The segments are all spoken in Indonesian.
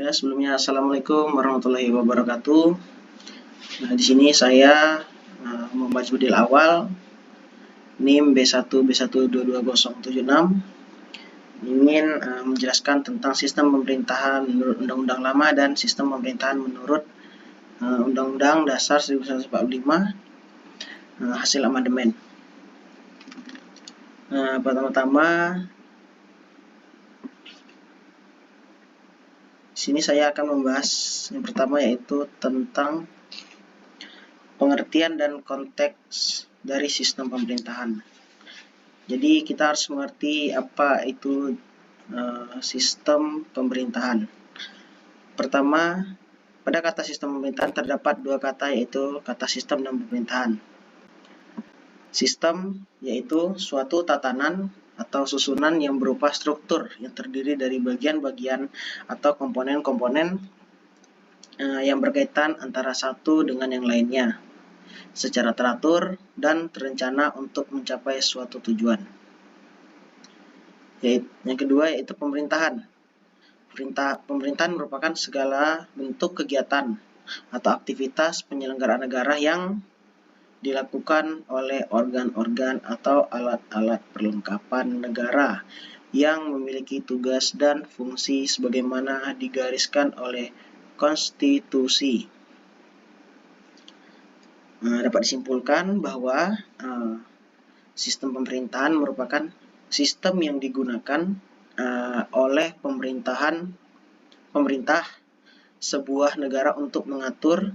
Ya, sebelumnya Assalamualaikum warahmatullahi wabarakatuh. Nah, di sini saya membaca bedil awal NIM B1B1222076 ingin menjelaskan tentang sistem pemerintahan menurut Undang-Undang Lama dan sistem pemerintahan menurut Undang-Undang Dasar 1945 hasil amandemen. Pertama-tama di sini saya akan membahas yang pertama, yaitu tentang pengertian dan konteks dari sistem pemerintahan. Jadi kita harus mengerti apa itu sistem pemerintahan. Pertama, pada kata sistem pemerintahan terdapat dua kata, yaitu kata sistem dan pemerintahan. Sistem yaitu suatu tatanan atau susunan yang berupa struktur yang terdiri dari bagian-bagian atau komponen-komponen yang berkaitan antara satu dengan yang lainnya secara teratur dan terencana untuk mencapai suatu tujuan. Yang kedua yaitu pemerintahan. Pemerintahan merupakan segala bentuk kegiatan atau aktivitas penyelenggaraan negara yang dilakukan oleh organ-organ atau alat-alat perlengkapan negara yang memiliki tugas dan fungsi sebagaimana digariskan oleh konstitusi. Dapat disimpulkan bahwa sistem pemerintahan merupakan sistem yang digunakan oleh pemerintah sebuah negara untuk mengatur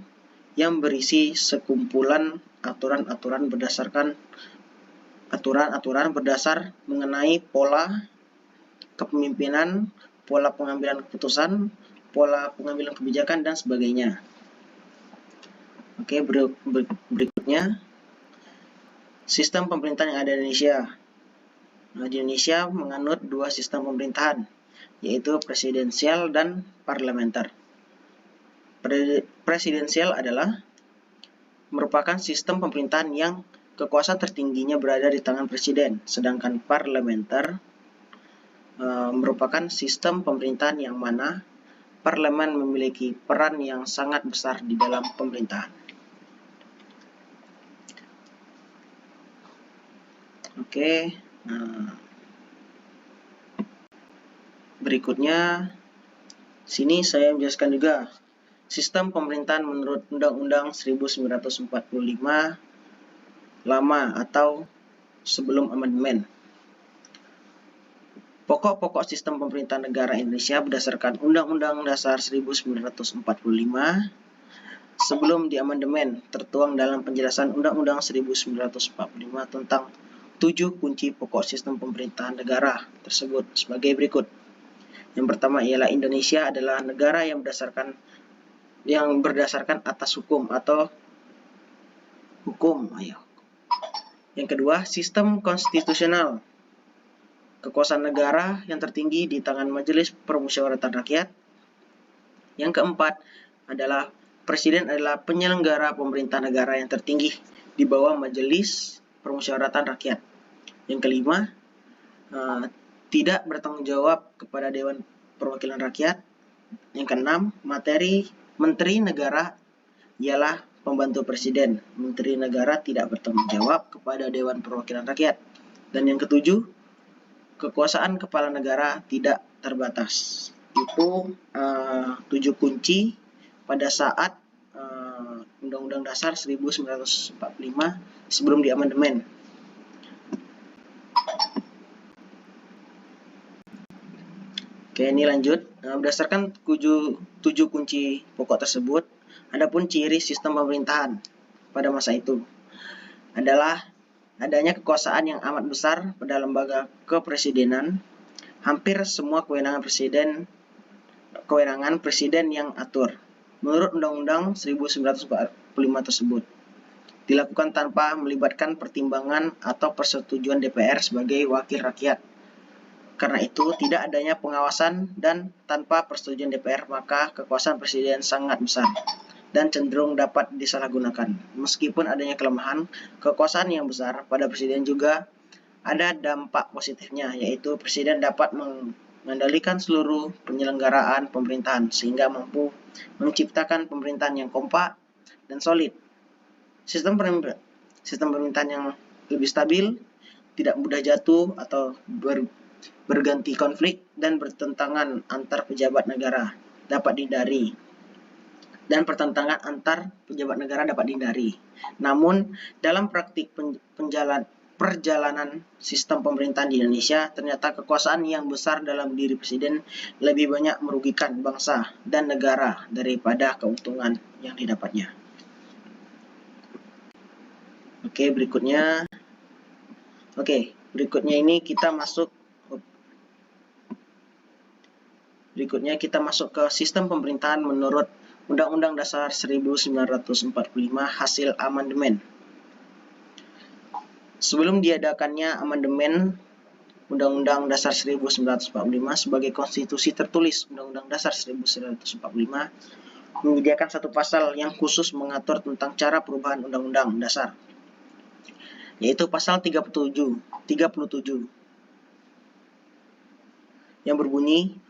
yang berisi sekumpulan aturan-aturan berdasar mengenai pola kepemimpinan, pola pengambilan keputusan, pola pengambilan kebijakan, dan sebagainya. Oke, berikutnya sistem pemerintahan yang ada di Indonesia. Di Indonesia menganut dua sistem pemerintahan, yaitu presidensial dan parlementer. Presidensial adalah merupakan sistem pemerintahan yang kekuasaan tertingginya berada di tangan presiden, sedangkan parlementer merupakan sistem pemerintahan yang mana parlemen memiliki peran yang sangat besar di dalam pemerintahan. Oke, berikutnya sini saya menjelaskan juga sistem pemerintahan menurut Undang-Undang 1945 lama atau sebelum amandemen. Pokok-pokok sistem pemerintahan negara Indonesia berdasarkan Undang-Undang Dasar 1945 sebelum diamandemen tertuang dalam penjelasan Undang-Undang 1945 tentang 7 kunci pokok sistem pemerintahan negara tersebut sebagai berikut. Yang pertama ialah Indonesia adalah negara yang berdasarkan atas hukum atau hukum. Yang kedua, sistem konstitusional. Kekuasaan negara yang tertinggi di tangan Majelis Permusyawaratan Rakyat. Yang keempat adalah Presiden adalah penyelenggara pemerintah negara yang tertinggi di bawah Majelis Permusyawaratan Rakyat. Yang kelima, tidak bertanggung jawab kepada Dewan Perwakilan Rakyat. Yang keenam, Menteri Negara ialah pembantu Presiden. Menteri Negara tidak bertanggung jawab kepada Dewan Perwakilan Rakyat. Dan yang ketujuh, kekuasaan kepala negara tidak terbatas. Itu 7 kunci pada saat Undang-Undang Dasar 1945 sebelum diamandemen. Oke, ini lanjut. Berdasarkan 7 kunci pokok tersebut, adapun ciri sistem pemerintahan pada masa itu adalah adanya kekuasaan yang amat besar pada lembaga kepresidenan. Hampir semua kewenangan presiden yang atur menurut Undang-Undang 1945 tersebut dilakukan tanpa melibatkan pertimbangan atau persetujuan DPR sebagai wakil rakyat. Karena itu, tidak adanya pengawasan dan tanpa persetujuan DPR, maka kekuasaan presiden sangat besar dan cenderung dapat disalahgunakan. Meskipun adanya kelemahan, kekuasaan yang besar pada presiden juga ada dampak positifnya, yaitu presiden dapat mengendalikan seluruh penyelenggaraan pemerintahan sehingga mampu menciptakan pemerintahan yang kompak dan solid. Sistem pemerintahan yang lebih stabil, tidak mudah jatuh atau berganti konflik dan bertentangan antar pejabat negara dapat dihindari. Dan pertentangan antar pejabat negara dapat dihindari. Namun, dalam praktik perjalanan sistem pemerintahan di Indonesia, ternyata kekuasaan yang besar dalam diri presiden lebih banyak merugikan bangsa dan negara daripada keuntungan yang didapatnya. Oke, berikutnya ini kita masuk ke sistem pemerintahan menurut Undang-Undang Dasar 1945 hasil amandemen. Sebelum diadakannya amandemen Undang-Undang Dasar 1945 sebagai konstitusi tertulis Undang-Undang Dasar 1945 menyediakan satu pasal yang khusus mengatur tentang cara perubahan Undang-Undang Dasar, yaitu pasal 37 yang berbunyi,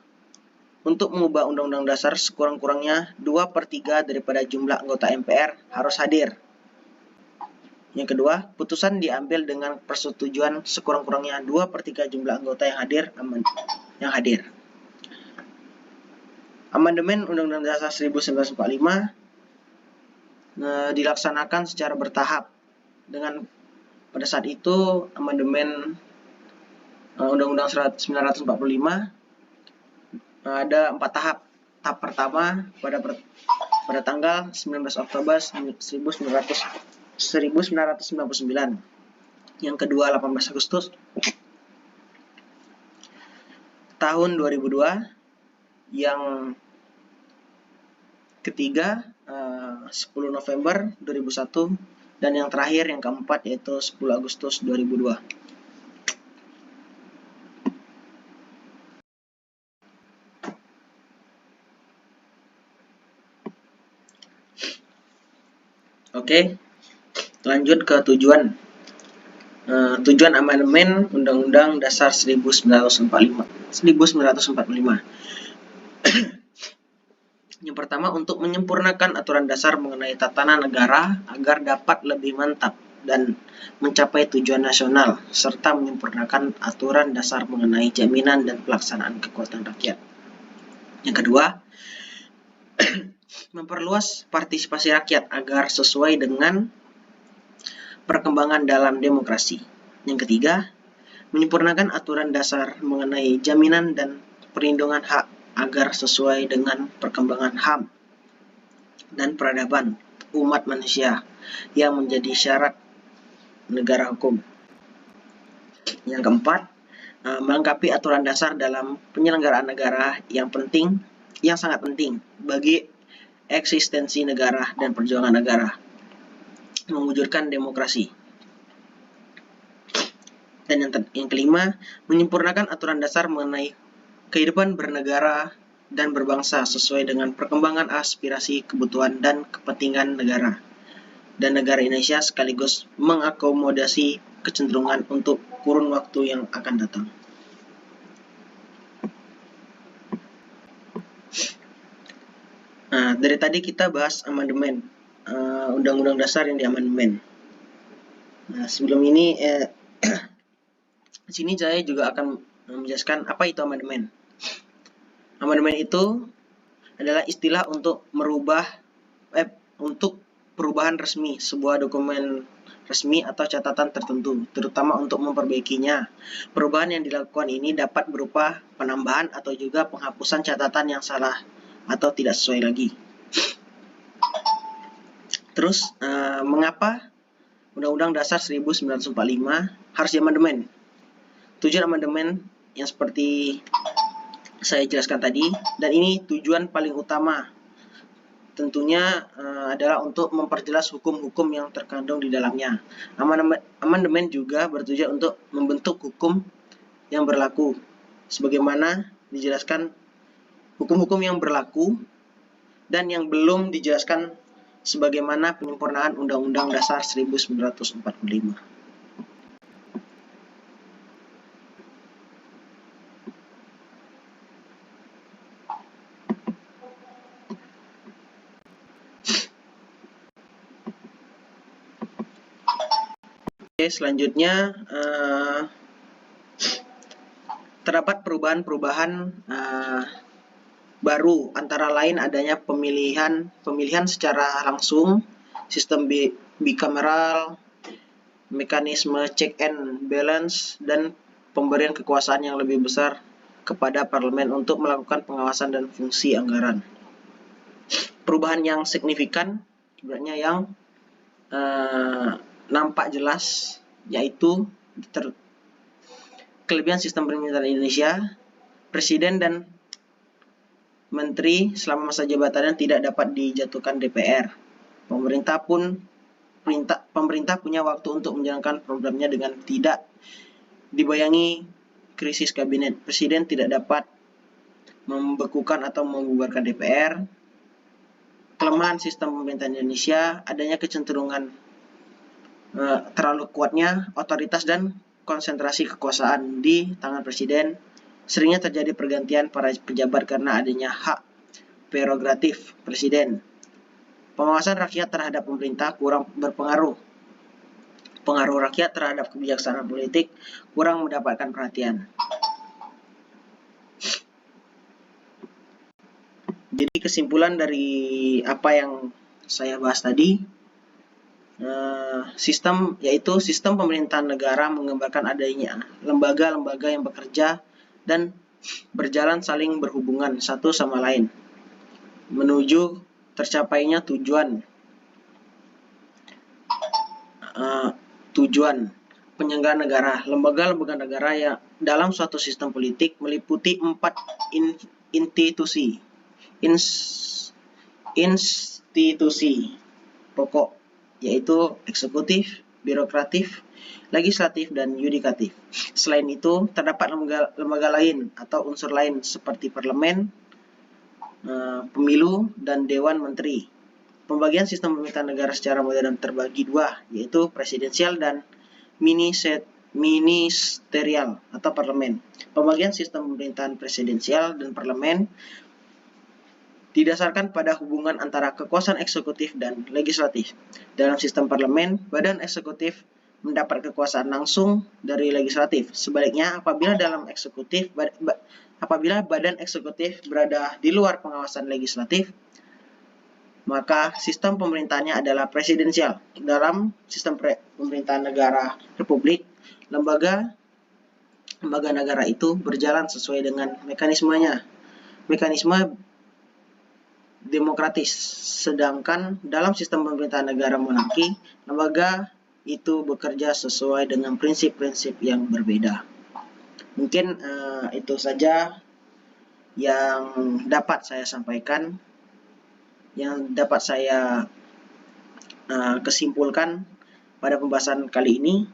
untuk mengubah Undang-Undang Dasar sekurang-kurangnya 2/3 daripada jumlah anggota MPR harus hadir. Yang kedua, putusan diambil dengan persetujuan sekurang-kurangnya 2/3 jumlah anggota yang hadir. Amandemen Undang-Undang Dasar 1945 dilaksanakan secara bertahap. Pada saat itu amandemen Undang-Undang 1945 ada 4 tahap. Tahap pertama pada tanggal 19 Oktober 1999. Yang kedua 18 Agustus tahun 2002. Yang ketiga 10 November 2001. Dan yang terakhir yang keempat yaitu 10 Agustus 2002. Oke, lanjut ke tujuan. Tujuan amandemen Undang-Undang Dasar 1945. Yang pertama, untuk menyempurnakan aturan dasar mengenai tatanan negara agar dapat lebih mantap dan mencapai tujuan nasional, serta menyempurnakan aturan dasar mengenai jaminan dan pelaksanaan kekuatan rakyat. Yang kedua, memperluas partisipasi rakyat agar sesuai dengan perkembangan dalam demokrasi. Yang ketiga, menyempurnakan aturan dasar mengenai jaminan dan perlindungan hak agar sesuai dengan perkembangan HAM dan peradaban umat manusia yang menjadi syarat negara hukum. Yang keempat, melengkapi aturan dasar dalam penyelenggaraan negara yang sangat penting bagi eksistensi negara dan perjuangan negara, mewujudkan demokrasi. Dan yang kelima, menyempurnakan aturan dasar mengenai kehidupan bernegara dan berbangsa sesuai dengan perkembangan aspirasi, kebutuhan, dan kepentingan negara dan negara Indonesia, sekaligus mengakomodasi kecenderungan untuk kurun waktu yang akan datang. Nah, dari tadi kita bahas amandemen Undang-Undang Dasar yang diamandemen. Nah, sebelum ini di sini saya juga akan menjelaskan apa itu amandemen. Amandemen itu adalah istilah untuk untuk perubahan resmi sebuah dokumen resmi atau catatan tertentu, terutama untuk memperbaikinya. Perubahan yang dilakukan ini dapat berupa penambahan atau juga penghapusan catatan yang salah atau tidak sesuai lagi. Terus, mengapa Undang-Undang Dasar 1945 harus diamandemen? Tujuan amandemen yang seperti saya jelaskan tadi, dan ini tujuan paling utama tentunya adalah untuk memperjelas hukum-hukum yang terkandung di dalamnya. Amandemen juga bertujuan untuk membentuk hukum yang berlaku, sebagaimana dijelaskan hukum-hukum yang berlaku dan yang belum dijelaskan sebagaimana penyempurnaan Undang-Undang Dasar 1945. Oke, selanjutnya terdapat perubahan-perubahan baru, antara lain adanya pemilihan secara langsung, sistem bicameral, mekanisme check and balance, dan pemberian kekuasaan yang lebih besar kepada parlemen untuk melakukan pengawasan dan fungsi anggaran. Perubahan yang signifikan sebenarnya yang nampak jelas yaitu kelebihan sistem pemerintahan Indonesia, presiden dan menteri selama masa jabatannya tidak dapat dijatuhkan DPR. Pemerintah punya waktu untuk menjalankan programnya dengan tidak dibayangi krisis kabinet. Presiden tidak dapat membekukan atau membubarkan DPR. Kelemahan sistem pemerintahan Indonesia, adanya kecenderungan terlalu kuatnya otoritas dan konsentrasi kekuasaan di tangan presiden. Seringnya terjadi pergantian para pejabat karena adanya hak prerogatif presiden. Pengawasan rakyat terhadap pemerintah kurang berpengaruh. Pengaruh rakyat terhadap kebijaksanaan politik kurang mendapatkan perhatian. Jadi kesimpulan dari apa yang saya bahas tadi, sistem pemerintahan negara menggambarkan adanya lembaga-lembaga yang bekerja dan berjalan saling berhubungan satu sama lain menuju tercapainya tujuan penyelenggaraan negara. Lembaga-lembaga negara yang dalam suatu sistem politik meliputi 4 institusi pokok, yaitu eksekutif, birokratif, legislatif, dan yudikatif. Selain itu, terdapat lembaga lain atau unsur lain seperti parlemen, pemilu, dan dewan menteri. Pembagian sistem pemerintahan negara secara modern terbagi dua, yaitu presidensial dan ministerial atau parlemen. Pembagian sistem pemerintahan presidensial dan parlemen didasarkan pada hubungan antara kekuasaan eksekutif dan legislatif. Dalam sistem parlemen, badan eksekutif mendapat kekuasaan langsung dari legislatif. Sebaliknya, apabila badan eksekutif berada di luar pengawasan legislatif, maka sistem pemerintahannya adalah presidensial. Dalam sistem pemerintahan negara republik, lembaga negara itu berjalan sesuai dengan mekanisme demokratis. Sedangkan dalam sistem pemerintahan negara monarki, lembaga itu bekerja sesuai dengan prinsip-prinsip yang berbeda. Mungkin itu saja yang dapat saya sampaikan, yang dapat saya kesimpulkan pada pembahasan kali ini.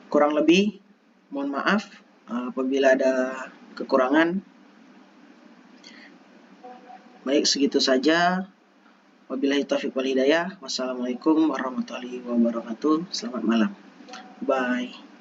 Kurang lebih mohon maaf apabila ada kekurangan. Baik, segitu saja. Wabillahi taufiq wal hidayah. Wassalamualaikum warahmatullahi wabarakatuh. Selamat malam. Bye.